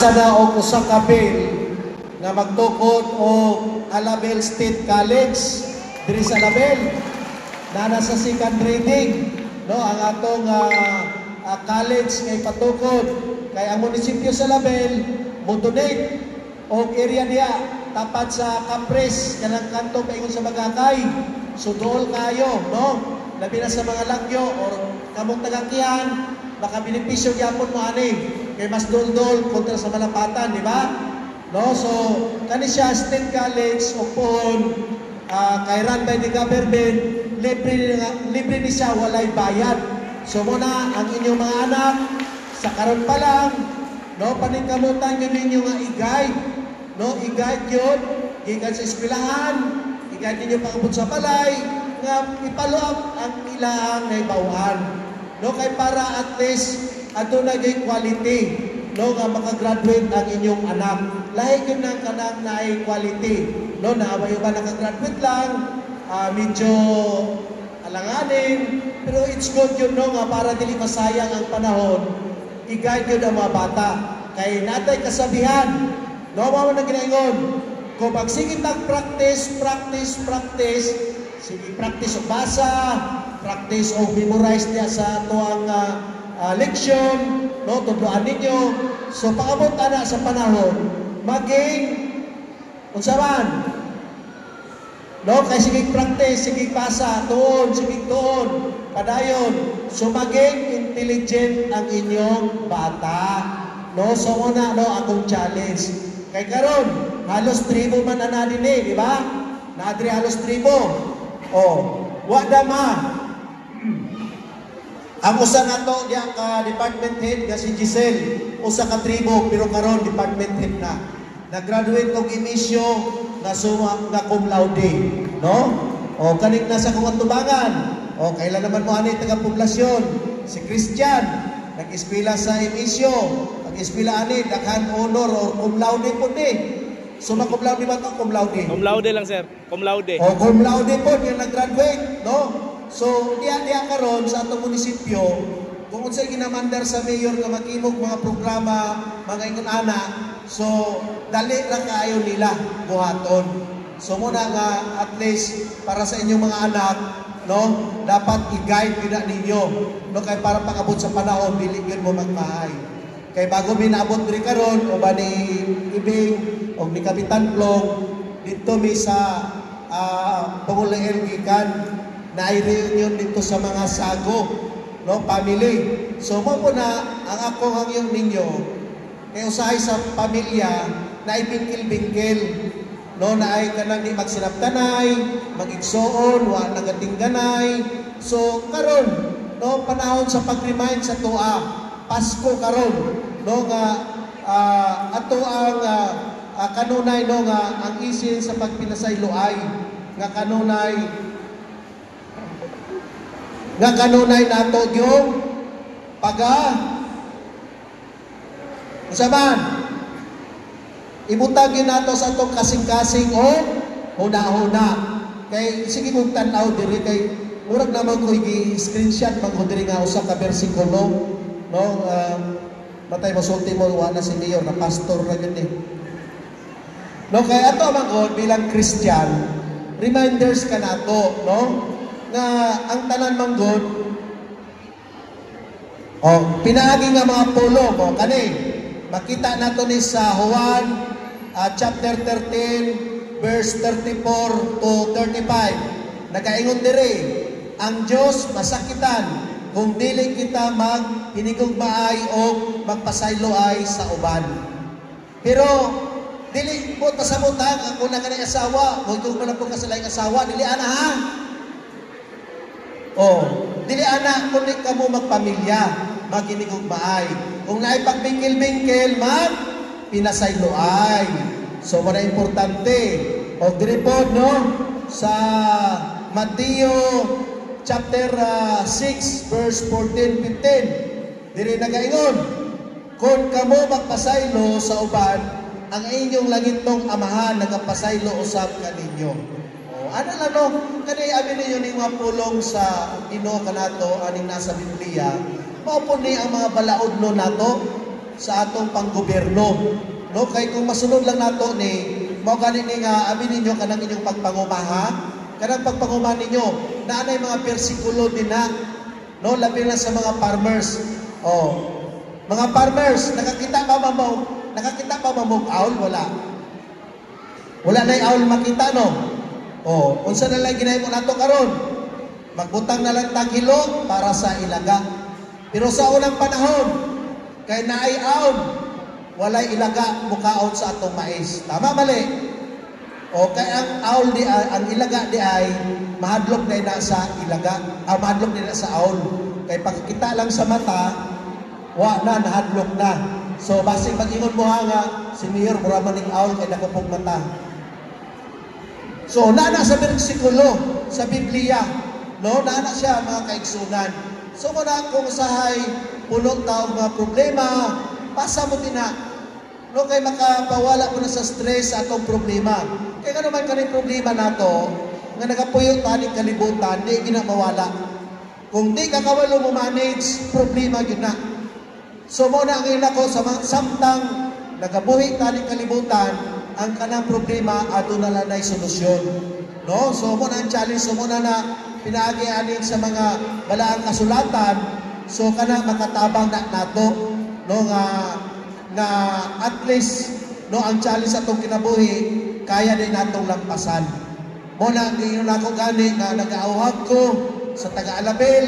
Sana og usa ka bill nga magtukod og Alabel State College diri sa Alabel na nasa second reading, no, ang atong college ngay patukod kay ang munisipyo sa Alabel mo-donate og area diya tapat sa Capres kanang kanto paingon sa Magakay. So dool kayo, no, labi na sa mga lagyo or kamong tagakihan baka benepisyo gyapon mo ani. Kay mas dol-dol kontra sa malapatan, di ba? No, so kani siya State College o pohon kay run by the government, libre ni siya, walay bayad. So muna ang inyong mga anak sa karon pa lang, no, paningkamutan yun ninyo nga i-guide, no, i-guide yun gikan sa eskwelahan, i-guide ninyo pangabot sa balay nga ipalo up ang ilang naibawan, no, kay para at least ato naging quality, no, nga makagraduate ang inyong anak. Lahi yun ng kanang naay quality, no, na ba nakagraduate lang, medyo alanganin, pero it's good yun, no, nga para dili masayang ang panahon, i-guide yun ang mga bata. Kay natay kasabihan, no, mama na ginaingon, kung magsige practice, sige practice o basa, practice o memorize niya sa ito ang leksyon, no, tudloan ninyo. So pangabot ana sa panahon maging unsa man, no, kay sige practice, sige pasa tuon, sige tuon padayon, so maging intelligent ang inyong bata, no. So una, no, akong challenge kay karon halos tribo man ana dinhi, di ba? Naadri halos tribo. Oh, wa dama ang usa nato diya ka department head nga si Giselle, usa ka tribo pero karon department head na. Nag-graduate og imisyo nga suma nga cum laude, no? O kaning nasa kong tubangan. O kailan naman mo ani taga poblasyon? Si Christian nag-eskwela sa imisyo, nag-eskwela ani daghan honor or cum laude pud ni. Suma cum laude ba to? Cum laude. Cum laude lang sir, cum laude. O cum laude pud yung nag-graduate, no? So, diya karon sa atong munisipyo, kung unsay ginamandar sa mayor nga makimog mga programa, mga ingon ana, so dali ra kaayo nila buhaton. So muna nga at least para sa inyong mga anak, no, dapat i-guide gyud ninyo, no, kay para pangabot sa panahon dili gyud mo magmahay. Kay bago minaabot diri karon o ba ni Ibing o ni Kapitan Plong dito mi sa Pangulang gikan na i-reunion dito sa mga sago, no, family. So mo na ang ako hangyong ninyo kay usahay sa pamilya na ibingkil-bingkil, no, na ay kanang di magsinaptanay, magigsoon, wa nagatingganay. So karon, no, panahon sa pag-remind sa tua Pasko karon, no, nga ato ang kanunay, no, nga ang isin sa pagpinasay luay nga kanunay nato yung usaban ibutagin nato sa atong kasing-kasing o huna-huna. Kay sige kong tanaw diri kay murag naman ko i-screenshot man ko diri nga usa ka bersikulo, no, matay masulti mo wala si Mayor na pastor ra gyud no, kay ato man ko bilang Christian reminders ka nato, no, nga ang tanan manggod pinaagi nga mga pulong kani makita nato ni sa Juan chapter 13 verse 34 to 35 nagaingon diri ang Dios masakitan kung dili kita maghinigugmaay o magpasayloay sa uban. Pero dili mo tasamutang ako na kanang asawa, mo ito man po kasalay asawa, dili ana ha. Dili ana kundi kamo magpamilya, maghinigugmaay. Kung naay pagbingkil-bingkil, pinasayloay. So wala importante. O diri po, no, sa Mateo chapter 6 verse 14-15 diri nagaingon kung kamo magpasaylo sa uban ang inyong langitong amahan nagapasaylo usab kaninyo. Ano lang, no, kani amin ninyo ning mga pulong sa Ginoo kanato aning nasa Biblia mao po ni ang mga balaod no nato. sa atong panggobyerno. No, kay kung masunod lang nato ni mao gani ni nga abi ninyo kanang inyong pagpangumaha, kanang pagpangumaha ninyo naanay mga bersikulo din na, no, labi na sa mga farmers. Oh, mga farmers, nakakita ba mo aul? Wala na yung aul makita, no? Oh, unsa na lang ginahimo nato karon? Magbutang na lang tag hilog para sa ilaga. Pero sa unang panahon, kay naay aul, walay ilaga mukaon sa atong mais. Tama mali? O kay ang aul di ang ilaga di ay mahadlok na sa ilaga, mahadlok na sa aul. Kay pagkita lang sa mata, wa na nahadlok na. So basi mag-ingon mo nga si Mayor mura man ning aul kay nakupog mata. So naa sa bersikulo sa Biblia, no, naa siya mga kaigsunan. So muna kung sahay puno taong mga problema, pasa mo din na. No, kay makapawala ko na sa stress sa atong problema. Kaya nga naman kaning problema nato, nga nagapuyo taning kalibutan, di ginamawala. Kung di ka kawalo mo manage, problema yun na. So muna ang ina ko, samtang nagabuhi taning kalibutan, ang kanang problema ato na lang ay solusyon. No? So muna ang challenge, so muna na pinaagi-anin sa mga balaang kasulatan, so kana makatabang na nato, no, nga at least, no, ang challenge atong kinabuhi kaya din natong lampasan. Muna giyon ako gani nga nag-aawhag ko sa taga-Alabel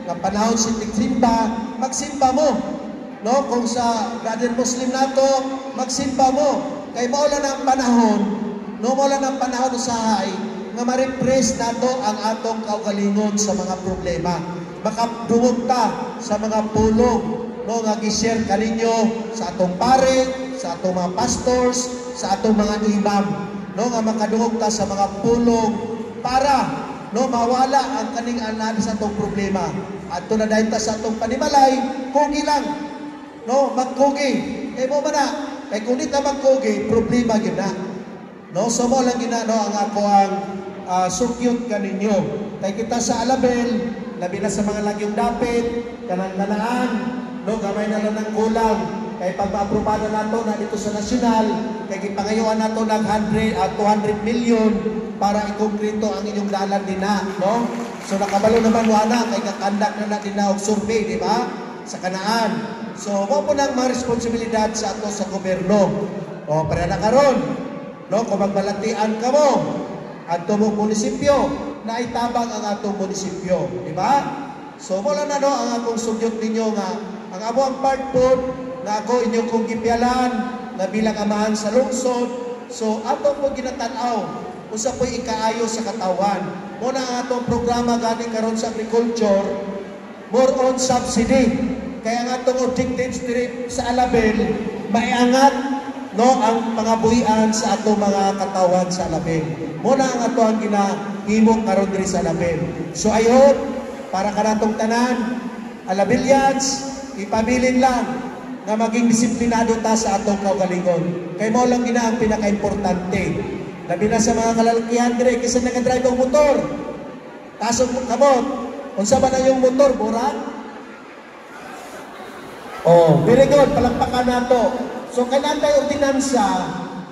nga panahon si tigsimba, magsimba mo, no, kung sa brother Muslim nato, magsimba mo kay maulan ang panahon, no, maulan ang panahon usahay nga ma-repress nato ang atong kaugalingon sa mga problema, makadungog ta sa mga pulong, no, nga gi-share kaninyo sa atong pare, sa atong mga pastors, sa atong mga imam, no, nga makadungog ta sa mga pulong para, no, mawala ang kaning anad sa atong problema. Adto na dayon ta sa atong panimalay, kugi lang, no, magkugi. Kay mo man na, kay kung di ka magkugi, problema gyud na. No, so mo lang ginano ang ako ang sukyot kaninyo. Kay kita sa Alabel, labi na sa mga lagyong dapit, kanang-kanaan, no, gamay na lang ng kulang. Kay pag maaprobado nato na dito sa nasyonal, kay gipangayuan nato ng 200 million para i-konkreto ang inyong dalan din na, no? So nakabalo naman wala kay kakandak na natin na og survey, di ba? Sa kanaan. So mo po nang mga responsibilidad sa ato sa gobyerno. O para na karon, no, kung magbalatian ka mo adto mo munisipyo na itabang ang atong munisipyo, di ba? So mo lang na, no, ang akong sugyot ninyo nga ang amo ang part pod na ako inyong kong gipyalan na bilang amahan sa lungsod. So atong po ginatanaw usa po'y ikaayo sa katawan. Muna ang atong programa gani karon sa agriculture, more on subsidy. Kaya ang atong objectives diri sa Alabel, maiangat, no, ang pangabuhian sa atong mga katawan sa Alabel. Muna ang ato ang ginahimo karon diri sa Alabel. So I hope para kanatong tanan Alabelians, ipabilin lang na maging disiplinado ta sa atong kaugalingon. Kay mo lang gina ang pinaka-importante. Labi na sa mga kalalakihan dire kasi nag-drive ang motor. Tasong kamot, unsa ba na yung motor, burat? Oh, very good, palakpakan nato. So kailan tayo ordinansa,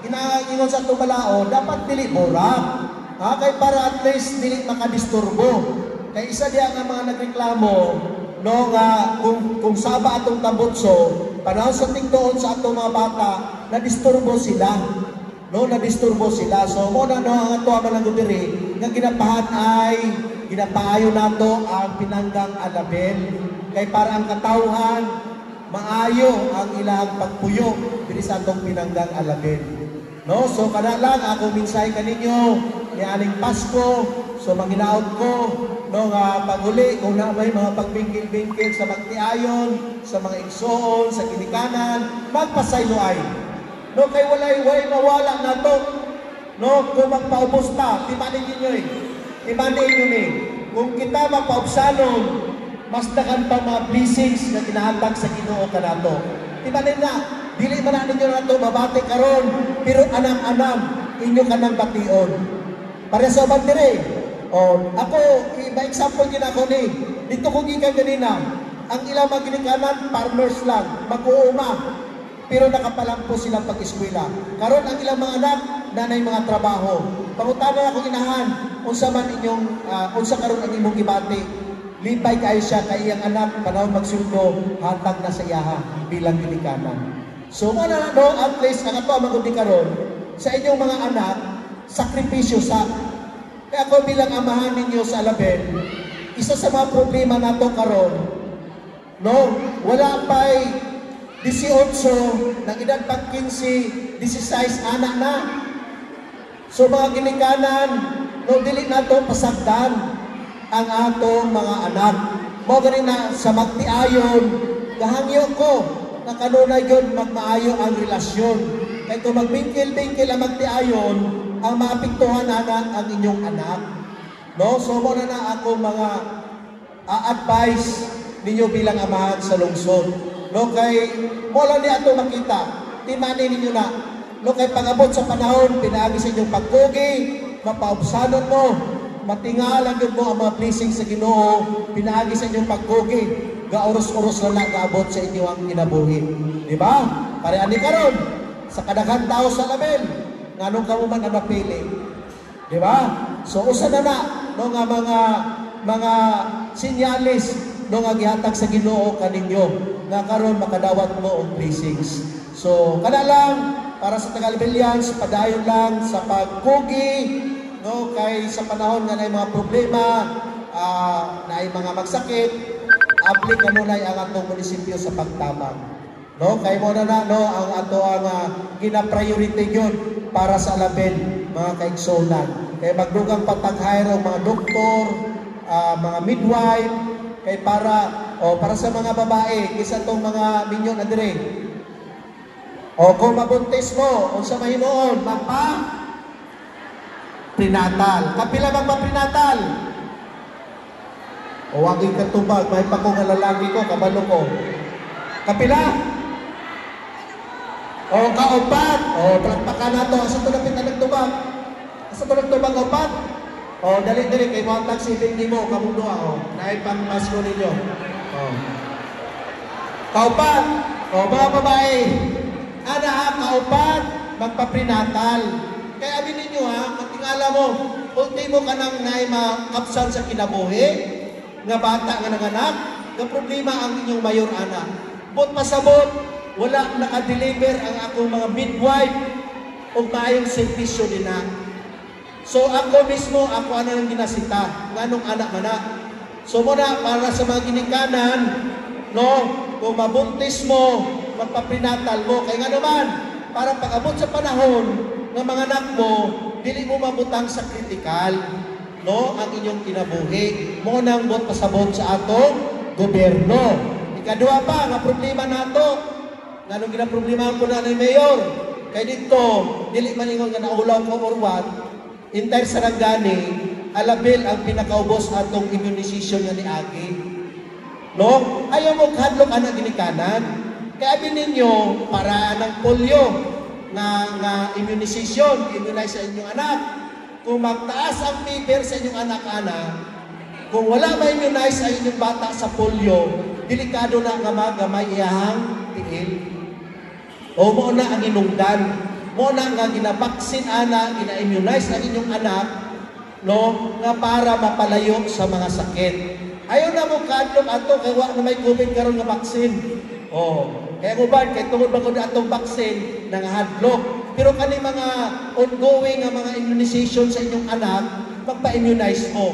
inaingon sa itong balao, dapat dili burat. Ha? Kay para at least dili makadisturbo. Kay isa diya nga mga nagreklamo, no, nga kung saba atong tambutso, panahon sa tingdoon sa atong mga bata, nadisturbo sila. No, nadisturbo sila. So mo na, no, ang ato malang diri nga ginapahan ay ginapaayo nato ang Pinanggang Alabel. Kay para ang katawhan maayo ang ilang pagpuyo diri sa atong Pinanggang Alabel. No, so kada lang ako minsay kaninyo ni aning Pasko, so manginaot ko, no, nga paguli kung na may mga pagbingkil-bingkil sa magtiayon, sa mga igsoon, sa kinikanan, magpasayloay. No, kay walay mawala na to. No, kung magpaubos ta, timanin ninyo eh. Timanin ninyo eh. Kung kita magpaubsanon, mas dagan pa mga blessings na kinahatag sa Ginoo kanato. Timanin na, dili man na ninyo na to mabati karon, pero anam-anam inyo kanang bation. Para sa bandire. Oh, ako, iba example din ako ni. Dito ko gikan ganina. Ang ilang mga ginikanan, farmers lang, mag-uuma. pero nakapalampo silang pag-eskwela. Karon ang ilang mga anak nanay mga trabaho. Pangutana akong inahan, unsa man inyong unsa karon ang imong gibati. Lipay kayo siya kay iyang anak panahon magsuldo hatag na sa iyaha bilang ginikanan. So mo na no, at least ang ato magudi karon sa inyong mga anak sakripisyo sa. Kaya ako bilang amahan ninyo sa Alabel, isa sa mga problema nato karon, no, wala pa'y 18 ng edad pag 15, 16 anak na. So mga ginikanan, no, dili nato pasagdan ang atong mga anak. Mo gani na sa magtiayon, gahangyo ko na kanunay yun magmaayo ang relasyon. Kaya kung magbingkil-bingkil ang magtiayon, ang maapektuhan na ang inyong anak. No? So mo na ako mga advice ninyo bilang amahan sa lungsod. No, kay mo lang ni ato makita, timani ninyo na. No, kay pag-abot sa panahon, pinaagi sa inyong pagkugi, mapaubsanon mo, matingalan yun mo ang mga blessing sa Ginoo, pinaagi sa inyong pagkugi, gaoros-oros na gaabot sa inyo ang kinabuhi. Di ba? Pare ani karon sa kadaghang tao sa Alabel, nganong kamo man ang napili. Di ba? So usa na no nga mga sinyalis no nga gihatag sa Ginoo kaninyo nga karon makadawat mo og blessings. So kana lang para sa Tagalbelians, padayon lang sa pagkugi, no, kay sa panahon nga nay mga problema, nay mga magsakit, aplik kanunay ang atong munisipyo sa pagtabang. No, kay mo na no ang ato ang gina-priority yun para sa Alabel, mga kaigsonan. Kay magdugang patag-hire mga doktor, mga midwife, kay para sa mga babae, kisa tong mga minyon na dire. O kung mabuntis mo, unsa mahinuon, prenatal. Kapila magpa-prenatal? O wag ikatubag, may pa kong lalaki ko, kabalo ko. Kapila? O kaupat? O palakpakan na to. Asa ito napit na nagtubag? Asa ito nagtubag kaupat? O dali-dali, kay mga tagsibing ni mo, kamundua. O, naipang pasko ninyo. O. Kaupat? O mga babae, kaupat, magpa-prenatal. Kaya abin ninyo katingala mo, ultimo ka nang makapsan sa kinabuhi, nga bata nga nanganak, nga problema ang inyong mayor anak. But pasabot, wala naka-deliver ang akong mga midwife o maayong servisyo din na. So ako mismo, ako nang ginasita, nganong anak mana. So muna, para sa mga ginikanan, no, kung mabuntis mo, magpa-prenatal mo, kaya nga naman, para pag-abot sa panahon ng mga anak mo, dili mo mabutang sa kritikal, no, ang inyong kinabuhi. Mo nang bot pasabot sa atong gobyerno. Ikadua pa, nga problema nato, nga nung ginaproblema ko na ng mayor, kaya dito, dili man ingon nga naulaw ko or what, entire Sarangani, Alabel ang pinakaubos atong immunization nga ni Agi. No? Ayaw mo kadlok anak ginikanan. Kaya abin ninyo, para ng polio nga immunization, immunize sa inyong anak. Kung magtaas ang fever sa inyong anak-anak, kung wala ma-immunize sa inyong bata sa polio, delikado na nga magamay iyahang tiil. O mo na ang inungdan. Mo na nga ginabaksin anak, gina-immunize ang inyong anak, no, nga para mapalayo sa mga sakit. Ayaw na mo kadlok ato kay wa na may COVID karon nga baksin. Kaya uban kay tungod ba kun atong baksin nang hadlok. Pero kani mga ongoing nga mga immunization sa inyong anak, magpa-immunize mo.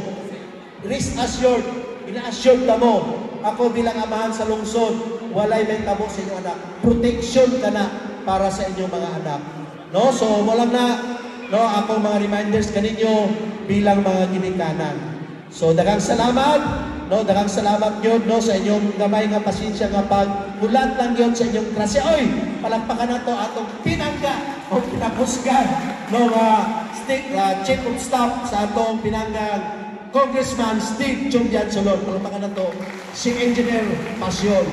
Risk assured, ina-assured na mo. Ako bilang amahan sa lungsod, walay may tabo sa inyong anak. Protection ka na para sa inyong mga anak. No, so mo lang na no ako mga reminders kaninyo bilang mga ginikanan. So daghang salamat, no, daghang salamat gyud no sa inyong gamay nga pasensya nga pagbulat lang gyud sa inyong klase. Oy, palakpakan nato atong pinangga o pinapusgan no chief of staff sa atong pinanggang Congressman Steve Chumbian Solon. Palakpakan nato si Engineer Pasyon.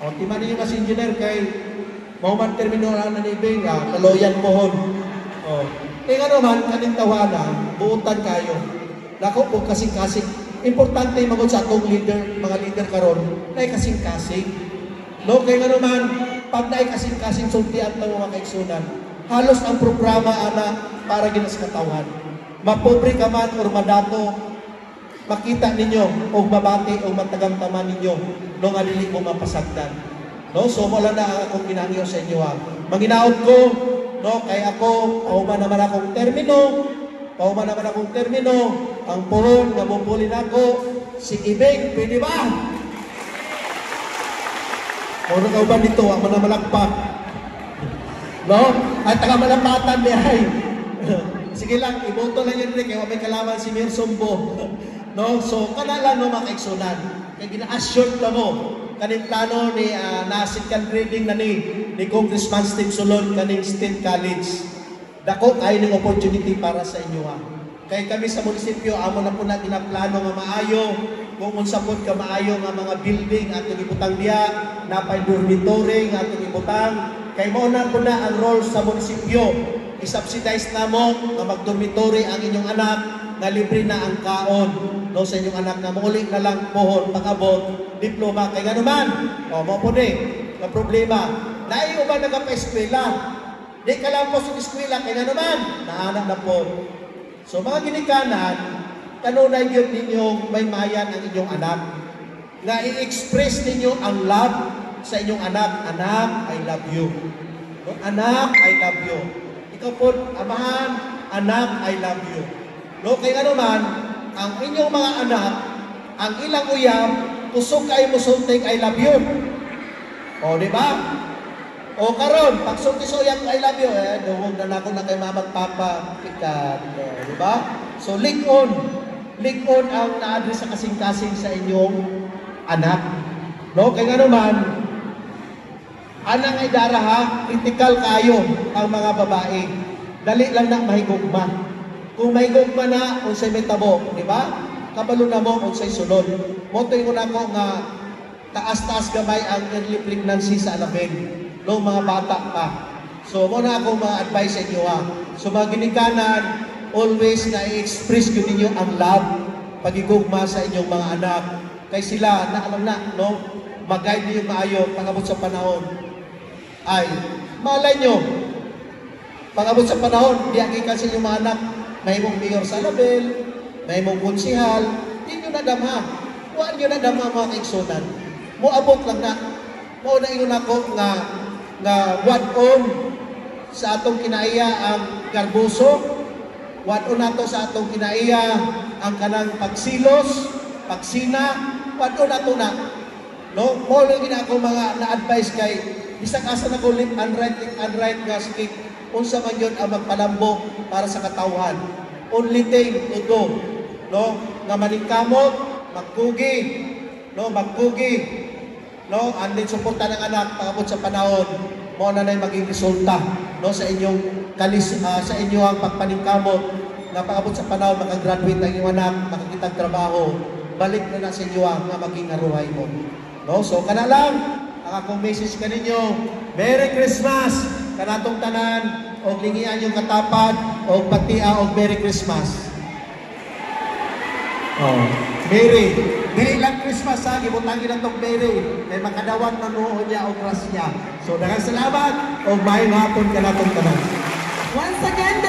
O timan niyo si engineer kay Mauman termino lang na nibing, kaloyan pohon. Nga naman, kaning tawana, buutan kayo. Lako po kasing-kasing. Importante magod sa atong leader, mga leader karon, na kasing-kasing. No, kaya nga naman, pag naay kasing-kasing sultian ng mga kaigsunan, halos ang programa ana para ginas katawan. Mapobre ka man or madato, makita ninyo o mabati o matagang taman ninyo no nga dili mo mapasagdan. No, so wala na akong ginangyo sa inyo ha. Manginaot ko, no, kay ako pauman naman akong termino, ang puhon nga bubulin ako si Ibig, pwede ba? Muna ka ba dito, ako na malagpak. No? At taga malapatan niya ay. Sige lang, iboto lang yun rin, kaya may kalaman si Mayor Sumbo. No? So, kanala no mga kaigsunan. Kaya gina-assure na mo, kaning plano ni na-second reading na ni Congressman Steve Solon, kaning State College. Dako kayo ng opportunity para sa inyo ha. Kaya kami sa munisipyo, amo na po natin ang plano nga maayo, kung unsapod ka maayo nga mga building atong ibutang diya, napay dormitory nga atong ibutang. Kay mo na po na ang role sa munisipyo. I-subsidize na mo nga mag-dormitory ang inyong anak, nga libre na ang kaon no, sa inyong anak na maulit na lang pohon, pag-abot, diploma. Kaya nga naman, mo po ang problema. Naiyo ba nagpa-eskwela? Di ka lang po sa eskwela, kaya nga naman, naanak na po. So mga ginikanan, kanunay yun ninyong may mayan ang inyong anak. Nga i-express ninyo ang love sa inyong anak. Anak, I love you. No? Anak, I love you. Ikaw po, amahan, anak, I love you. No? Kaya naman, ang inyong mga anak, ang ilang uyab, kusog kayo mo sulting I love you. O, di ba? O karon, pag sulti soyang I love you, huwag na ako na kay mamagpapa, ikat. Di ba? So, lig-on ang na-address sa kasing-kasing sa inyong anak. No? Kaya nga naman, anang ay daraha, critical kayo ang mga babae. Dali lang na mahigugma. Kung mahigugma na, kung sa'y may tabo, di ba? Kabalo na mo kung sa'y sunod. Motoy ko na ko nga, taas-taas gamay ang early pregnancy sa alamin. No, mga bata pa. So, muna akong mga advice sa inyo ha. So, mga ginikanan, always na i-express ko ninyo ang love, pagigugma sa inyong mga anak. Kaya sila, alam na, no? Mag-guide niyo maayo, pag-abot sa panahon. Ay, malay nyo, pag-abot sa panahon, di agikan sa inyong mga anak, may mong mayor sa label, may mong konsihal, di nyo nadama. Huwag nyo nadama mga kaigsunan. Muabot lang na. Mauna ingon ako nga what-on sa atong kinaiya ang garboso, what-on nato sa atong kinaiya ang kanang pagsilos, pagsina, what-on nato na. No? Mo lang gina ako mga na-advise kay bisag asa na ko lip and right nga sige unsa man yun ang magpalambo para sa katawhan. Only thing to do, no? Nga maningkamot, magkugi, no? No, andin suporta ng anak pagabot sa panahon mo na na'y maging resulta no sa inyong sa inyong pagpaningkamot na pagabot sa panahon makagraduate ang inyong anak, makakitag trabaho, balik na sa inyo nga maging aruhay mo. No, so kana lang ang akong message kaninyo. Merry Christmas kanatong tanan og lingian yung katapad og patia og Merry Christmas. Oh, Merry. Dili lang Christmas ha, gibutangin na itong Mary. May makadawat na noon niya o grasya. So, daghang salamat o mayong hapon ka natong tanan. Once again,